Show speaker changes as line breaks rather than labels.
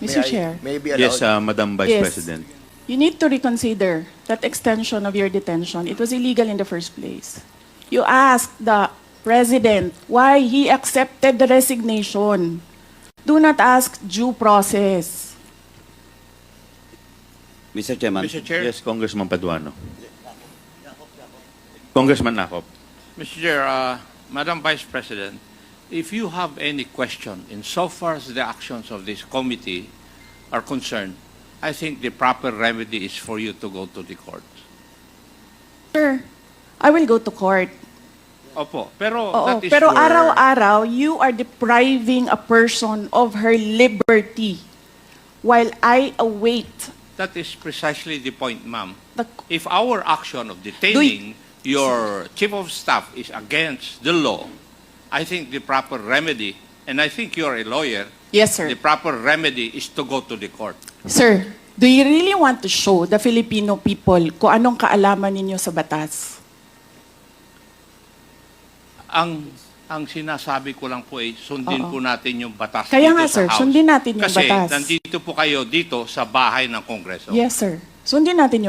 Mr. Chair.
May I be allowed?
Yes, Madam Vice
Yes.
President.
You need to reconsider that extension of your detention. It was illegal in the first place. You asked the President why he accepted the resignation. Do not ask due process.
Mr. Chairman.
Mr. Chair?
Yes, Congressman Paduano. Congressman Nakop.
Mr. Chair, Madam Vice President, if you have any question insofar as the actions of this committee are concerned, I think the proper remedy is for you to go to the court.
Sir, I will go to court.
Opo, pero
Oo,
that is
pero
your...
araw-araw, you are depriving a person of her liberty while I await
That is precisely the point, ma'am.
the...
If our action of detaining your chief of staff is against the law, I think the proper remedy, and I think you're a lawyer,
Yes, sir.
the proper remedy is to go to the court.
Sir, do you really want to show the Filipino people kung anong kaalaman ninyo sa batas?
Ang sinasabi ko lang po ay sundin
Oo.
po natin yung batas
Kaya
dito
nga,
sa
sir,
House.
sundin natin yung
Kasi
batas.
nandito po kayo dito sa bahay ng Kongreso.
Yes, sir. Sundin natin yung